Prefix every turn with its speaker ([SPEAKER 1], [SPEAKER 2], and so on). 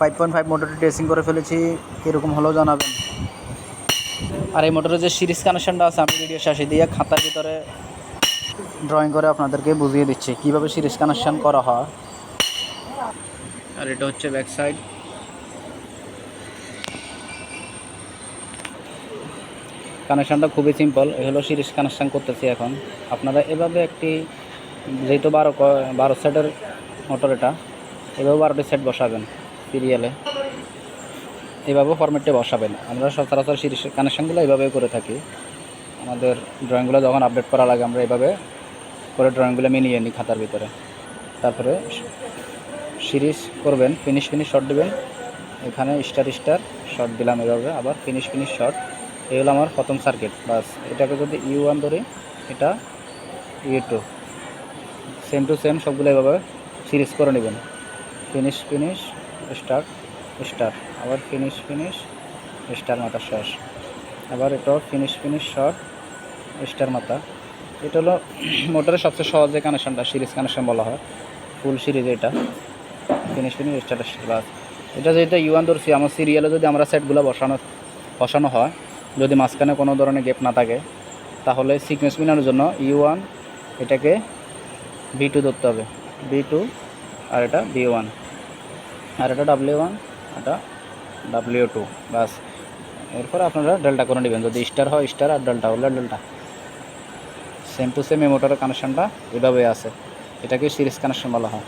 [SPEAKER 1] 5.5 মোটরটি testing করে ফেলেছি, কীরকম হলো জানাবেন। আর এই মোটরের যে সিরিজ কানেকশানটা আছে আমি ভিডিও শেষে দিয়ে খাতার ভিতরে ড্রয়িং করে আপনাদেরকে বুঝিয়ে দিচ্ছি কীভাবে সিরিজ কানেকশান করা হয়। আর এটা হচ্ছে ব্যাক সাইড। কানেকশানটা খুবই সিম্পল। এ হলো সিরিজ কানেকশান করতেছি এখন। আপনারা এভাবে একটি, যেহেতু 12 সেটের মোটর, এটা এভাবে 12টি সেট বসাবেন সিরিয়ালে, এভাবে ফরম্যাটে বসাবেন। আমরা সচরাচর সিরিজ কানেকশানগুলো এভাবেই করে থাকি। আমাদের ড্রয়িংগুলো যখন আপডেট করা লাগে আমরা এভাবে করে ড্রয়িংগুলো মিলিয়ে নিই খাতার ভিতরে। তারপরে সিরিজ করবেন, ফিনিশ শট দেবেন। এখানে স্টার শট দিলাম এভাবে, আবার ফিনিশ শট। এই হলো আমার প্রথম সার্কিট। বাস এটাকে যদি U1 ধরি, এটা U2, সেম টু সেম সবগুলো এভাবে সিরিজ করে নেবেন। ফিনিশ স্টার, আবার ফিনিশ স্টার মাথা শেষ, আবার এটাও ফিনিশ শট স্টার মাথা। এটা হলো মোটরের সবচেয়ে সহজ যে কানেকশানটা, সিরিজ কানেকশান বলা হয়, ফুল সিরিজ। এটা ফিনিশ স্টার। বাস এটা যেহেতু U1 ধরছি, আমার সিরিয়ালে যদি আমরা সেটগুলো বসানো হয়, যদি মাঝখানে কোনো ধরনের গ্যাপ না থাকে, তাহলে সিকোয়েন্স মিলানোর জন্য U1 এটাকে B2 ধরতে হবে, B2, আর এটা B1, আর এটা W1, এটা W2। বাস এরপর আপনারা ডেল্টা করে নেবেন। যদি স্টার হয় স্টার, আর ডেল্টা হলে ডেল্টা। সেম টু সেম এই মোটরের কানেকশানটা এভাবে আছে। এটাকে সিরিজ কানেকশান বলা হয়।